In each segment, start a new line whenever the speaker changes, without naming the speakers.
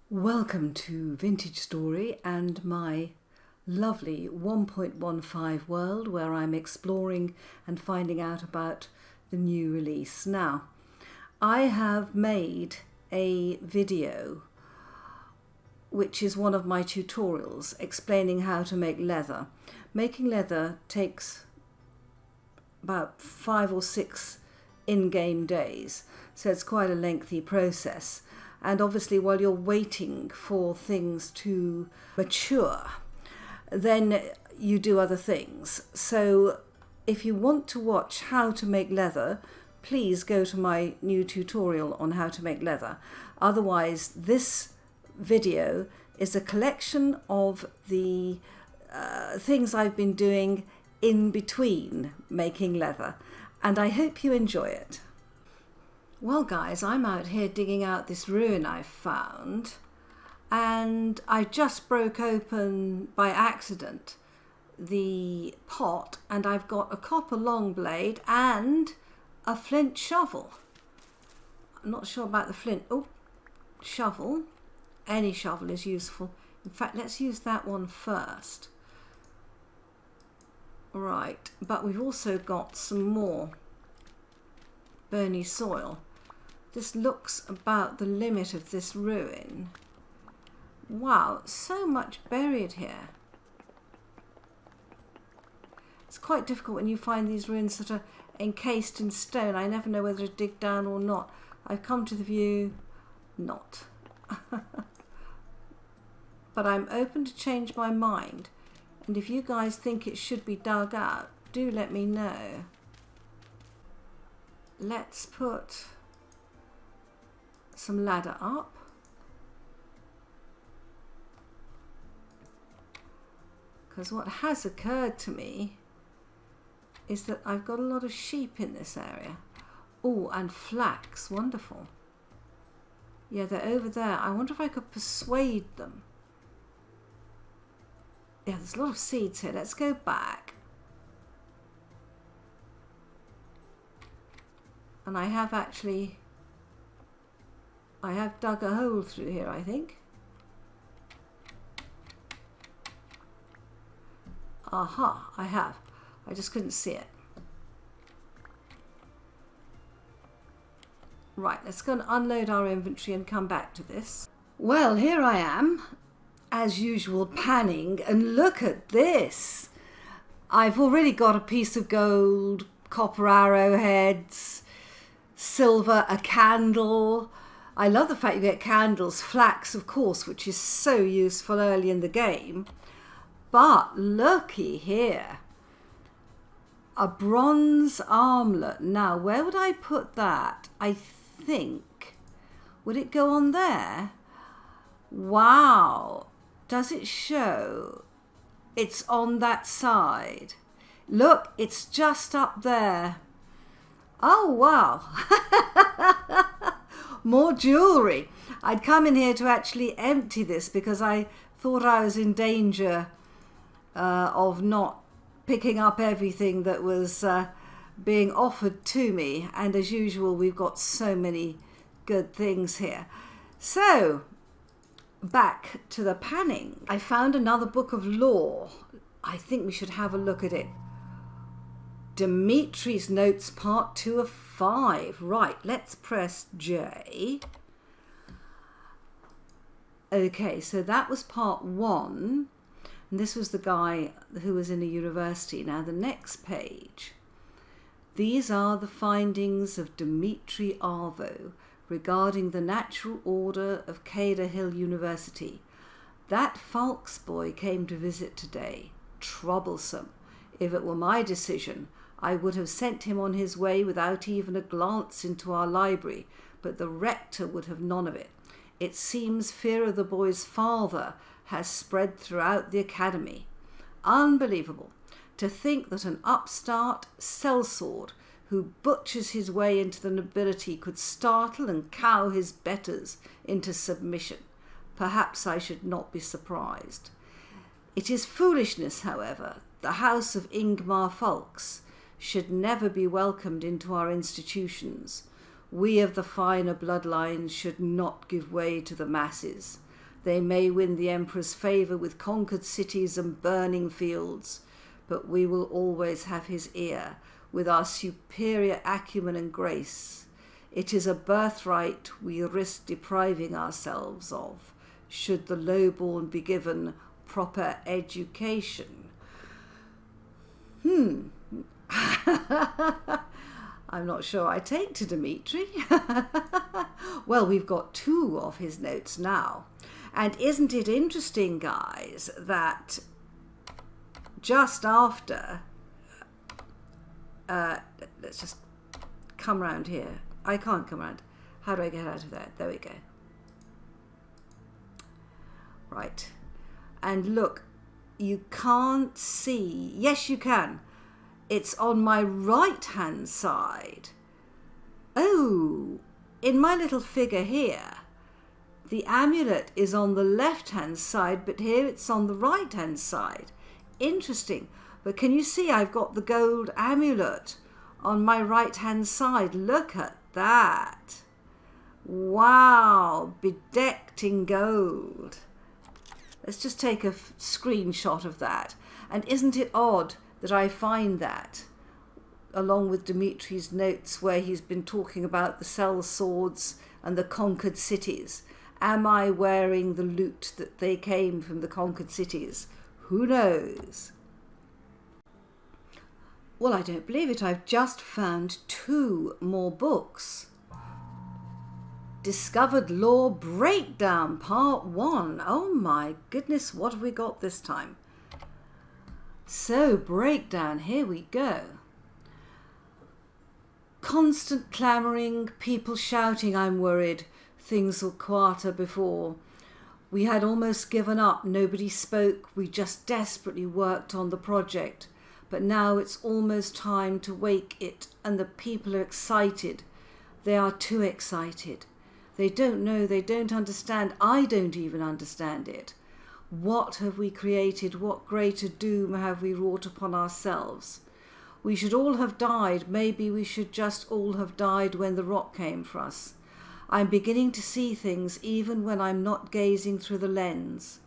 Welcome to Vintage Story and my lovely 1.15 world where I'm exploring and finding out about the new release. Now, I have made a video which is one of my tutorials explaining how to make leather. Making leather takes about 5 or 6 in-game days, so it's quite a lengthy process. And obviously while you're waiting for things to mature, then you do other things. So if you want to watch how to make leather, please go to my new tutorial on how to make leather. Otherwise, this video is a collection of the things I've been doing in between making leather, and I hope you enjoy it. Well guys, I'm out here digging out this ruin I found, and I just broke open by accident the pot, and I've got a copper long blade and a flint shovel. I'm not sure about the flint. Oh, shovel. Any shovel is useful. In fact, let's use that one first. Right, but we've also got some more burny soil. This looks about the limit of this ruin. Wow, so much buried here. It's quite difficult when you find these ruins that are encased in stone. I never know whether to dig down or not. I've come to the view, not. But I'm open to change my mind. And if you guys think it should be dug out, do let me know. Let's put some ladder up. Because what has occurred to me is that I've got a lot of sheep in this area. Oh, and flax, wonderful. Yeah, they're over there. I wonder if I could persuade them. Yeah, there's a lot of seeds here. Let's go back. And I have dug a hole through here, I think. Aha, I have. I just couldn't see it. Right, let's go and unload our inventory and come back to this. Well, here I am, as usual, panning, and look at this. I've already got a piece of gold, copper arrowheads, silver, a candle. I love the fact you get candles, flax of course, which is so useful early in the game. But looky here, a bronze armlet. Now where would I put that? I think, would it go on there? Wow, does it show? It's on that side. Look, it's just up there. Oh wow. More jewellery. I'd come in here to actually empty this because I thought I was in danger of not picking up everything that was being offered to me, and as usual we've got so many good things here. So back to the panning. I found another book of lore. I think we should have a look at it. Dimitri's Notes Part 2 of 5. Right, let's press J. Okay, so that was part 1. And this was the guy who was in a university. Now the next page. These are the findings of Dimitri Arvo regarding the natural order of Cedar Hill University. That Falks boy came to visit today. Troublesome. If it were my decision, I would have sent him on his way without even a glance into our library, but the rector would have none of it. It seems fear of the boy's father has spread throughout the academy. Unbelievable. To think that an upstart sellsword who butchers his way into the nobility could startle and cow his betters into submission. Perhaps I should not be surprised. It is foolishness, however. The house of Ingmar Falks should never be welcomed into our institutions. We of the finer bloodlines should not give way to the masses. They may win the emperor's favour with conquered cities and burning fields, but we will always have his ear with our superior acumen and grace. It is a birthright we risk depriving ourselves of, should the lowborn be given proper education. I'm not sure I take to Dimitri. Well, we've got 2 of his notes now. And isn't it interesting, guys, that just after, let's just come round here. I can't come round. How do I get out of there? There we go. Right. And look, you can't see. Yes, you can. It's on my right-hand side. Oh, in my little figure here, the amulet is on the left-hand side, but here it's on the right-hand side. Interesting. But can you see I've got the gold amulet on my right-hand side? Look at that. Wow, bedecked in gold. Let's just take a screenshot of that. And isn't it odd that I find that, along with Dimitri's notes where he's been talking about the cell swords and the conquered cities? Am I wearing the loot that they came from the conquered cities? Who knows? Well, I don't believe it. I've just found 2 more books. Discovered Law Breakdown, Part 1. Oh my goodness, what have we got this time? So, breakdown, here we go. Constant clamouring, people shouting, I'm worried, things will quieter before. We had almost given up, nobody spoke, we just desperately worked on the project. But now it's almost time to wake it, and the people are excited. They are too excited. They don't know, they don't understand, I don't even understand it. What have we created? What greater doom have we wrought upon ourselves? We should all have died. Maybe we should just all have died when the rock came for us. I'm beginning to see things even when I'm not gazing through the lens.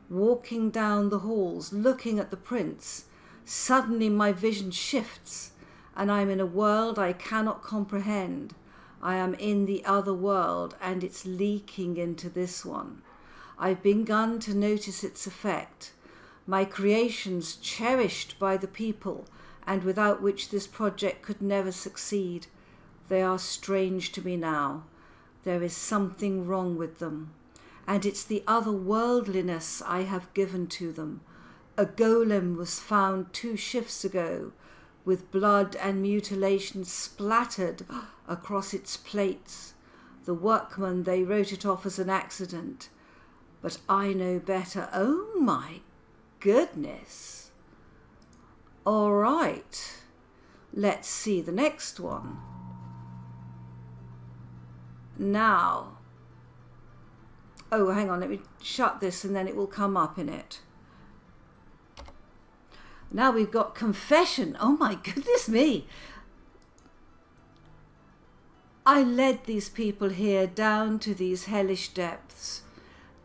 Walking down the halls, looking at the prints, suddenly my vision shifts and I'm in a world I cannot comprehend. I am in the other world and it's leaking into this one. I've begun to notice its effect. My creations cherished by the people and without which this project could never succeed. They are strange to me now. There is something wrong with them. And it's the otherworldliness I have given to them. A golem was found 2 shifts ago with blood and mutilation splattered across its plates. The workmen, they wrote it off as an accident. But I know better. Oh my goodness. All right. Let's see the next one. Now. Oh, hang on. Let me shut this and then it will come up in it. Now we've got confession. Oh my goodness me. I led these people here down to these hellish depths.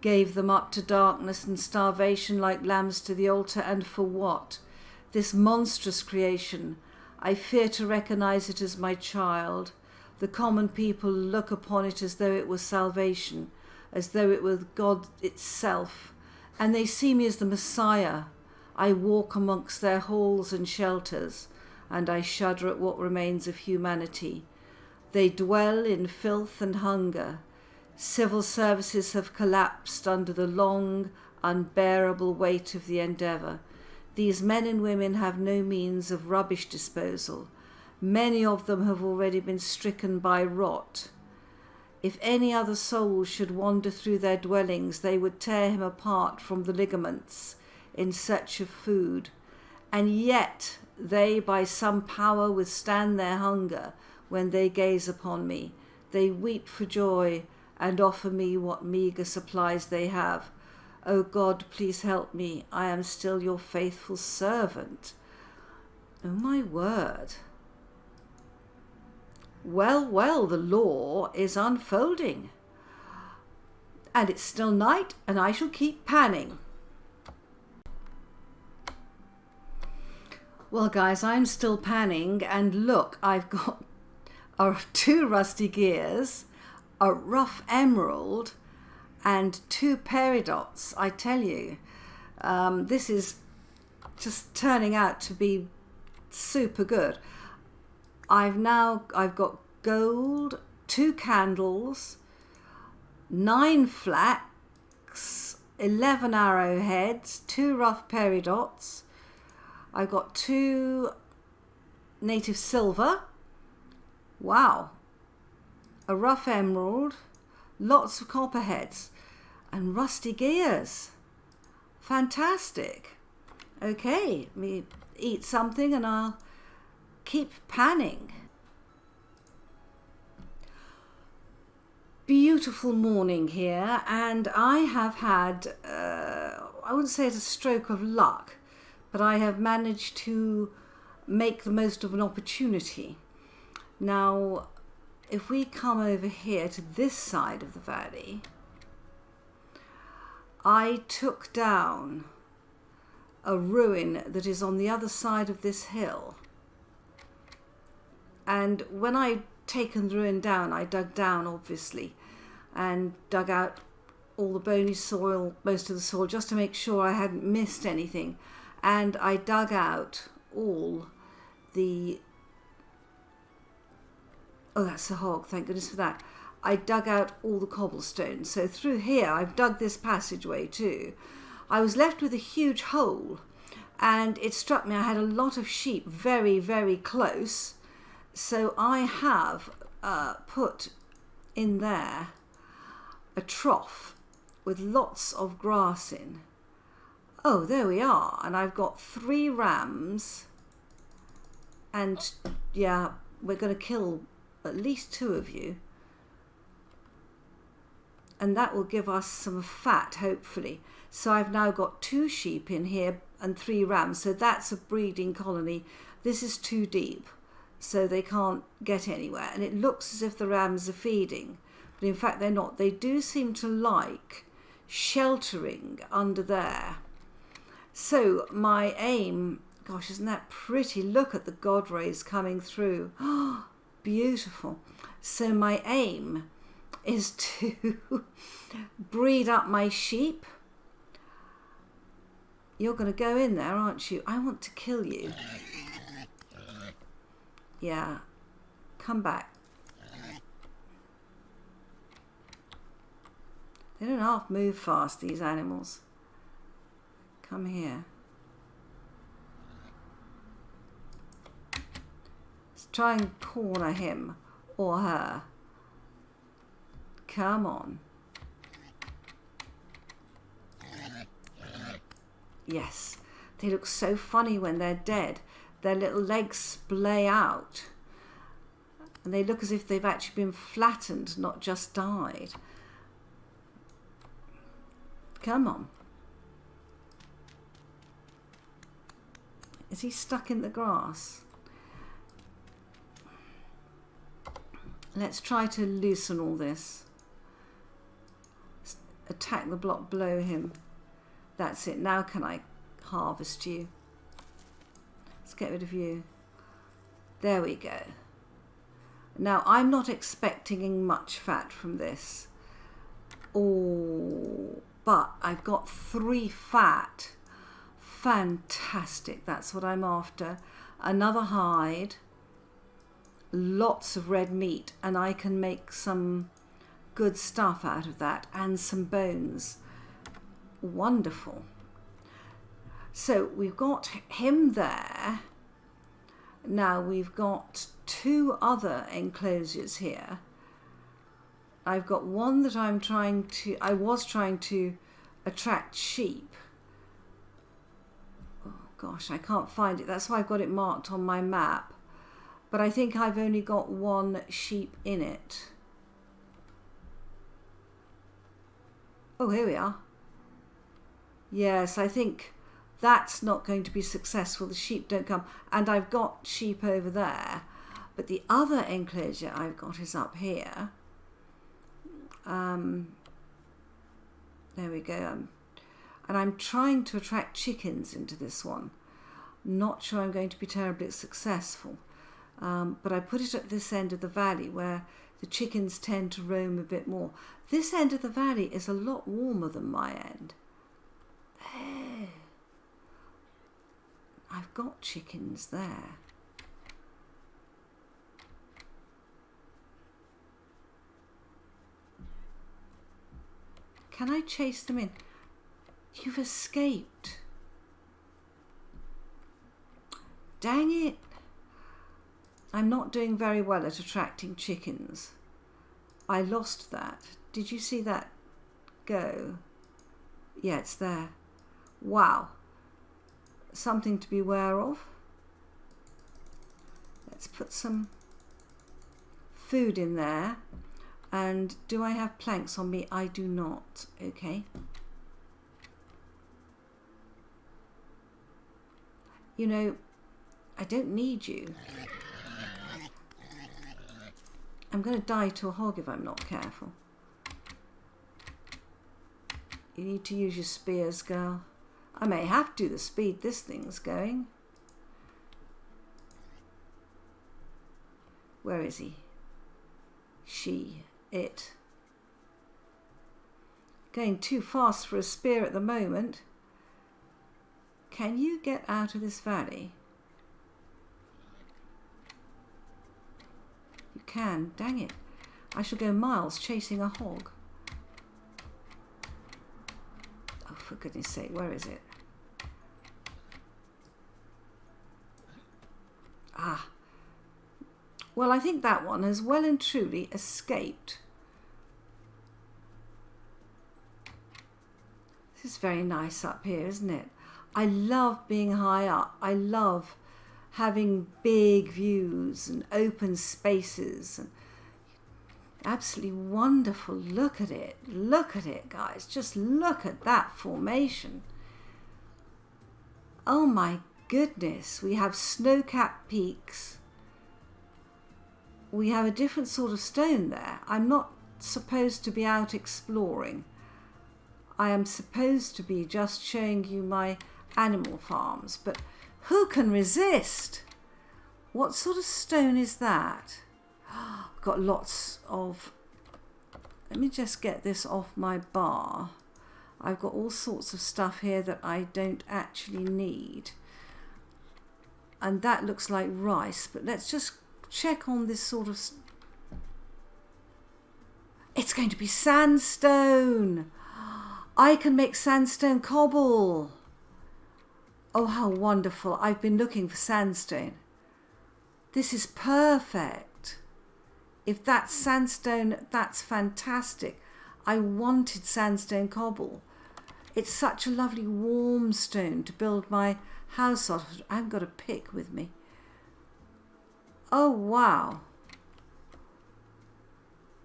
Gave them up to darkness and starvation like lambs to the altar, and for what? This monstrous creation. I fear to recognize it as my child. The common people look upon it as though it was salvation, as though it were God itself, and they see me as the Messiah. I walk amongst their halls and shelters, and I shudder at what remains of humanity. They dwell in filth and hunger. Civil services have collapsed under the long, unbearable weight of the endeavour. These men and women have no means of rubbish disposal. Many of them have already been stricken by rot. If any other soul should wander through their dwellings, they would tear him apart from the ligaments in search of food. And yet they by some power withstand their hunger when they gaze upon me. They weep for joy and offer me what meagre supplies they have. O God, please help me. I am still your faithful servant. Oh my word. Well, the law is unfolding. and it's still night, and I shall keep panning. Well guys, I'm still panning, and look, I've got 2 rusty gears, a rough emerald, and 2 peridots. I tell you, this is just turning out to be super good. I've got gold, 2 candles, 9 flax, 11 arrowheads, 2 rough peridots. I've got 2 native silver, wow, a rough emerald, lots of copperheads, and rusty gears. Fantastic. Okay, let me eat something and I'll keep panning. Beautiful morning here, and I have had, I wouldn't say it's a stroke of luck, but I have managed to make the most of an opportunity. Now, if we come over here to this side of the valley, I took down a ruin that is on the other side of this hill. And when I'd taken the ruin down, I dug down, obviously, and dug out all the bony soil, most of the soil, just to make sure I hadn't missed anything. And I dug out all the... Oh, that's a hog, thank goodness for that. I dug out all the cobblestone. So through here, I've dug this passageway too. I was left with a huge hole, and it struck me I had a lot of sheep very, very close. So I have put in there a trough with lots of grass in. Oh, there we are. And I've got 3 rams, and yeah, we're going to kill at least 2 of you. And that will give us some fat, hopefully. So I've now got 2 sheep in here and 3 rams. So that's a breeding colony. This is too deep, so they can't get anywhere. And it looks as if the rams are feeding, but in fact they're not. They do seem to like sheltering under there. So my aim, gosh, isn't that pretty? Look at the God rays coming through. Oh, beautiful. So my aim is to breed up my sheep. You're going to go in there, aren't you? I want to kill you. Yeah, come back. They don't half move fast, these animals. Come here. Let's try and corner him or her. Come on. Yes, they look so funny when they're dead. Their little legs splay out, and they look as if they've actually been flattened, not just died. Come on. Is he stuck in the grass? Let's try to loosen all this. Attack the block below him. That's it. Now can I harvest you? Let's get rid of you. There we go. Now I'm not expecting much fat from this. Oh, but I've got 3 fat. Fantastic. That's what I'm after. Another hide. Lots of red meat, and I can make some good stuff out of that, and some bones. Wonderful. So we've got him there. Now we've got 2 other enclosures here. I've got one that I was trying to attract sheep. Oh gosh, I can't find it. That's why I've got it marked on my map. But I think I've only got 1 sheep in it. Oh, here we are. Yes, I think that's not going to be successful. The sheep don't come. And I've got sheep over there. But the other enclosure I've got is up here. There we go. And I'm trying to attract chickens into this one. Not sure I'm going to be terribly successful. But I put it at this end of the valley where the chickens tend to roam a bit more. This end of the valley is a lot warmer than my end. There. I've got chickens there. Can I chase them in? You've escaped. Dang it. I'm not doing very well at attracting chickens. I lost that. Did you see that go? Yeah, it's there. Wow. Something to be aware of. Let's put some food in there. And do I have planks on me? I do not. Okay. You know, I don't need you. I'm going to die to a hog if I'm not careful. You need to use your spears, girl. I may have to, the speed this thing's going. Where is he? She. It. Going too fast for a spear at the moment. Can you get out of this valley? You can. Dang it. I shall go miles chasing a hog. Oh, for goodness sake, where is it? Ah. Well, I think that one has well and truly escaped. This is very nice up here, isn't it? I love being high up. I love having big views and open spaces. And absolutely wonderful. Look at it. Look at it, guys. Just look at that formation. Oh my goodness. We have snow-capped peaks. We have a different sort of stone there. I'm not supposed to be out exploring. I am supposed to be just showing you my animal farms, but who can resist? What sort of stone is that? Got lots of... Let me just get this off my bar. I've got all sorts of stuff here that I don't actually need. And that looks like rice, but let's just check on this sort of... It's going to be sandstone. I can make sandstone cobble. Oh, how wonderful. I've been looking for sandstone. This is perfect. If that's sandstone, that's fantastic. I wanted sandstone cobble. It's such a lovely warm stone to build my house out of. I haven't got a pick with me. Oh, wow.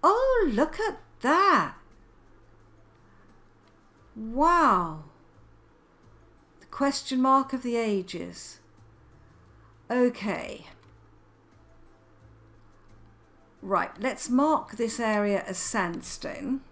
Oh, look at that. Wow. The question mark of the ages. Okay. Right, let's mark this area as sandstone.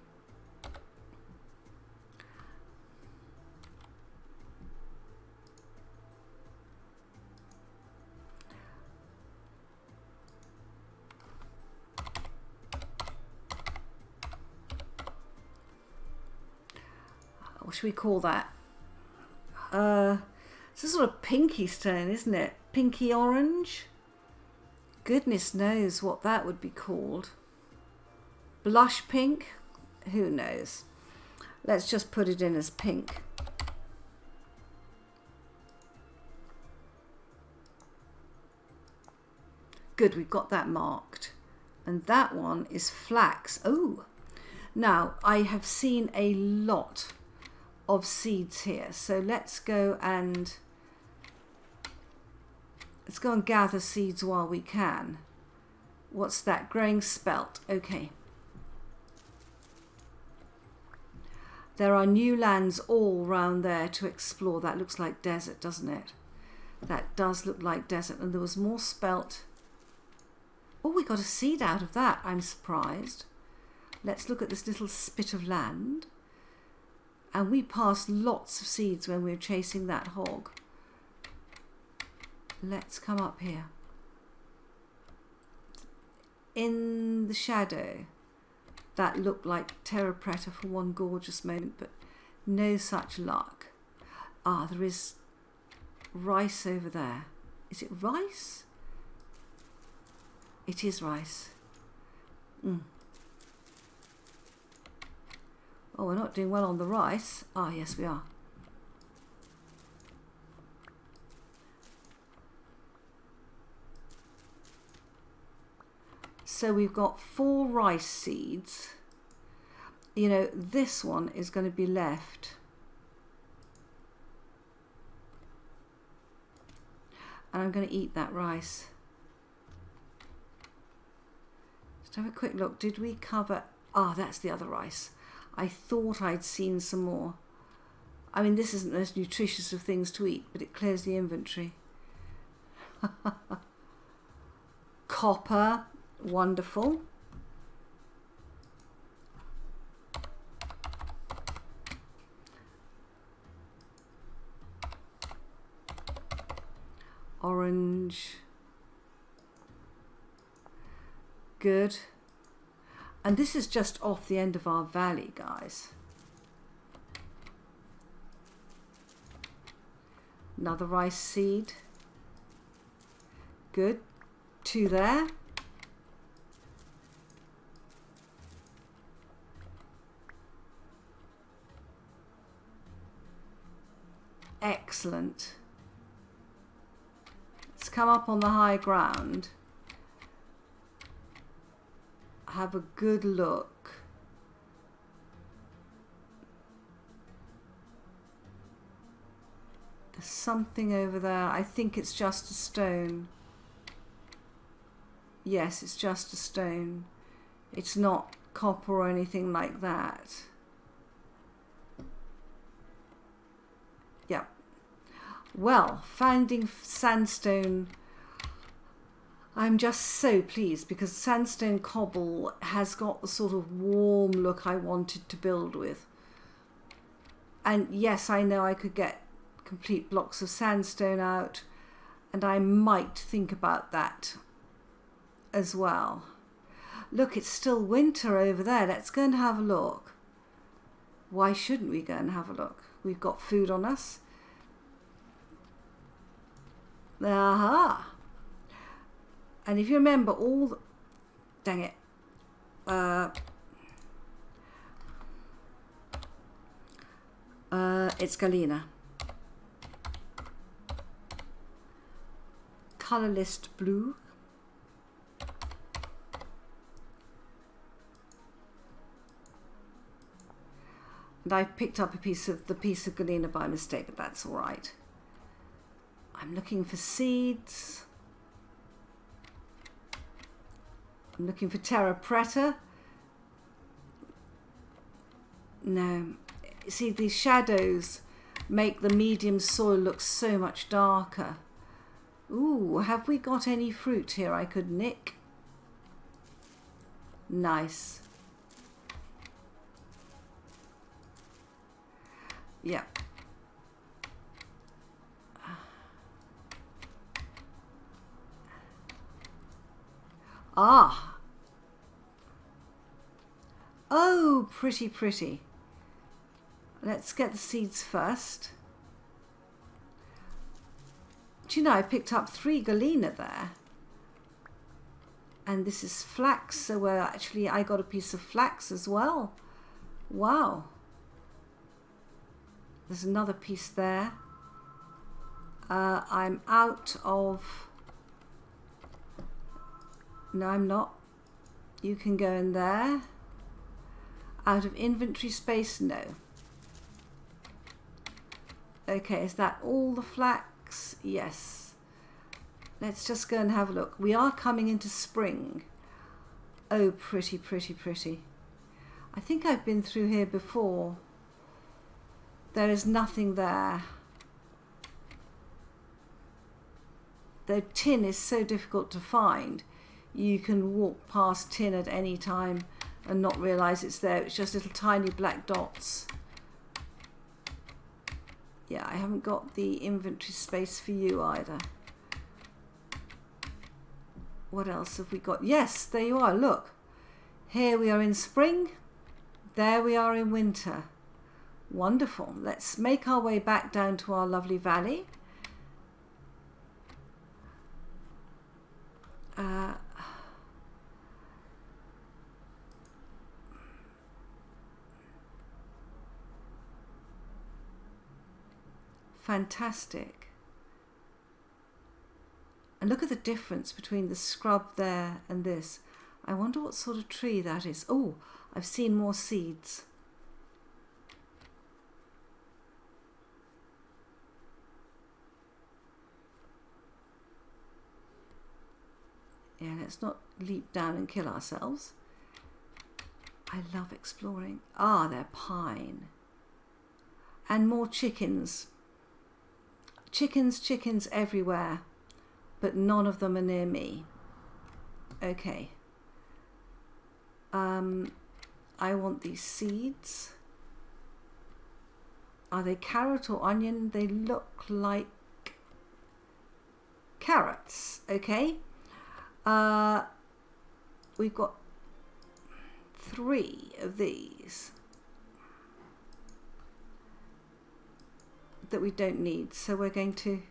What should we call that? It's a sort of pinky stone, isn't it? Pinky orange? Goodness knows what that would be called. Blush pink? Who knows? Let's just put it in as pink. Good, we've got that marked. And that one is flax. Oh, now I have seen a lot of seeds here, so let's go and gather seeds while we can. What's that? Growing spelt. Okay. There are new lands all round there to explore. That looks like desert, doesn't it? That does look like desert. And there was more spelt. Oh, we got a seed out of that. I'm surprised. Let's look at this little spit of land. And we passed lots of seeds when we were chasing that hog. Let's come up here. In the shadow, that looked like terra preta for one gorgeous moment, but no such luck. Ah, there is rice over there. Is it rice? It is rice. Oh, we're not doing well on the rice. Ah, yes, we are. So we've got 4 rice seeds. You know, this one is going to be left. And I'm going to eat that rice. Just have a quick look. Did we cover... Ah, that's the other rice. I thought I'd seen some more. I mean, this isn't the most nutritious of things to eat, but it clears the inventory. Copper. Wonderful. Orange. Good. And this is just off the end of our valley, guys. Another rice seed. Good. 2 there. Excellent. Let's come up on the high ground. Have a good look. There's something over there. I think it's just a stone. Yes, it's just a stone. It's not copper or anything like that. Yep. Well, finding sandstone, I'm just so pleased because sandstone cobble has got the sort of warm look I wanted to build with. And yes, I know I could get complete blocks of sandstone out, and I might think about that as well. Look, it's still winter over there. Let's go and have a look. Why shouldn't we go and have a look? We've got food on us. Aha! And if you remember all the... Dang it. It's Galena. Color list blue. And I picked up the piece of Galena by mistake, but that's all right. I'm looking for seeds. I'm looking for terra preta. No. See, these shadows make the medium soil look so much darker. Ooh, have we got any fruit here I could nick? Nice. Yeah. Ah. Oh, pretty, pretty. Let's get the seeds first. Do you know, I picked up 3 Galena there. And this is flax, so actually I got a piece of flax as well. Wow. There's another piece there. I'm out of... No, I'm not. You can go in there. Out of inventory space? No. Okay, is that all the flax? Yes. Let's just go and have a look. We are coming into spring. Oh, pretty, pretty, pretty. I think I've been through here before. There is nothing there. The tin is so difficult to find. You can walk past tin at any time and not realise it's there. It's just little tiny black dots. Yeah, I haven't got the inventory space for you either. What else have we got? Yes, there you are. Look, here we are in spring. There we are in winter. Wonderful. Let's make our way back down to our lovely valley. Fantastic. And look at the difference between the scrub there and this. I wonder what sort of tree that is. Oh, I've seen more seeds. Yeah, let's not leap down and kill ourselves. I love exploring. Ah, they're pine. And more chickens. Chickens everywhere, but none of them are near me. Okay. I want these seeds. Are they carrot or onion? They look like carrots. Okay. We've got 3 of these that we don't need, so we're going to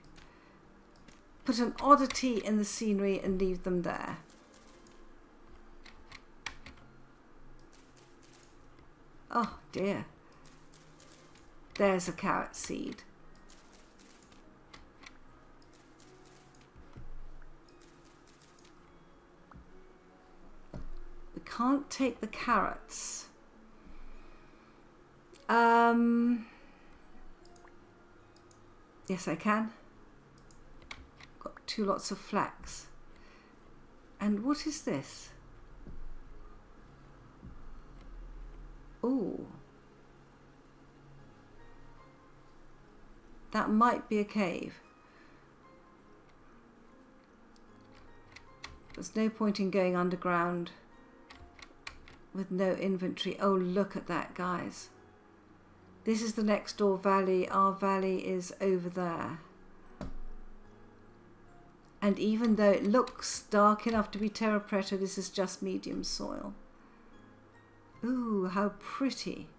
put an oddity in the scenery and leave them there. Oh dear, there's a carrot seed. We can't take the carrots. Yes, I can. Got 2 lots of flax. And what is this? Oh, that might be a cave. There's no point in going underground with no inventory. Oh, look at that, guys. This is the next door valley. Our valley is over there. And even though it looks dark enough to be terra preta, this is just medium soil. Ooh, how pretty.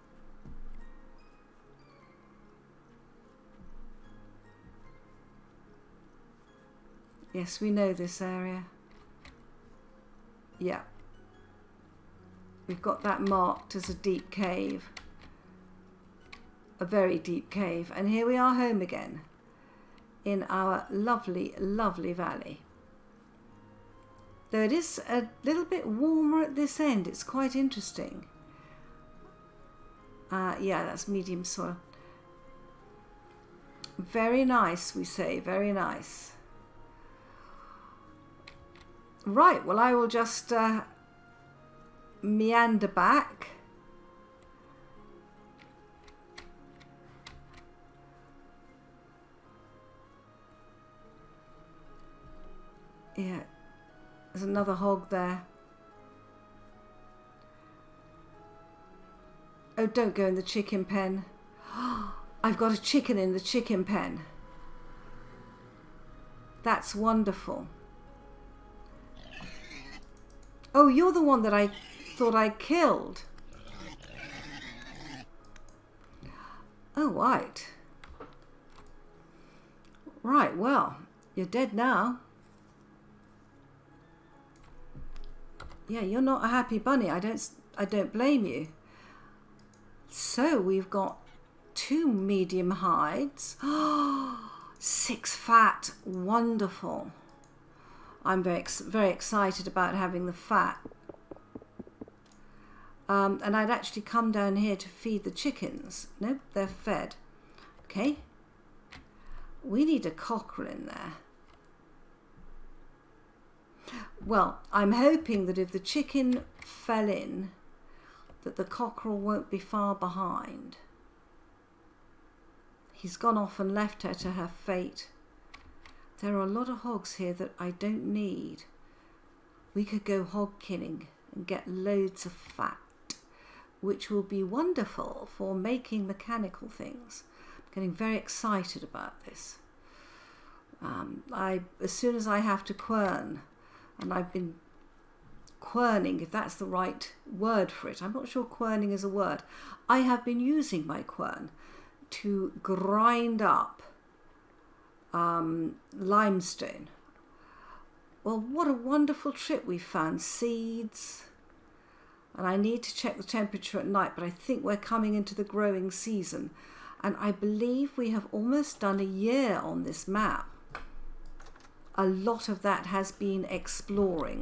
Yes, we know this area. Yeah. We've got that marked as a deep cave. A very deep cave. And here we are home again in our lovely, lovely valley. Though it is a little bit warmer at this end. It's quite interesting. Yeah, that's medium soil. Very nice, we say. Very nice. Right, well, I will just meander back. Yeah, there's another hog there. Oh, don't go in the chicken pen. I've got a chicken in the chicken pen. That's wonderful. Oh, you're the one that I thought I killed. Oh, right. Right, well, you're dead now. Yeah, you're not a happy bunny. I don't blame you. So we've got 2 medium hides. 6 fat. Wonderful. I'm very excited about having the fat. And I'd actually come down here to feed the chickens. Nope, they're fed. Okay. We need a cockerel in there. Well, I'm hoping that if the chicken fell in, that the cockerel won't be far behind. He's gone off and left her to her fate. There are a lot of hogs here that I don't need. We could go hog killing and get loads of fat, which will be wonderful for making mechanical things. getting very excited about this. As soon as I have to quern, and I've been querning, if that's the right word for it. I'm not sure querning is a word. I have been using my quern to grind up limestone. Well, what a wonderful trip we found. Seeds. And I need to check the temperature at night, but I think we're coming into the growing season. And I believe we have almost done a year on this map. A lot of that has been exploring.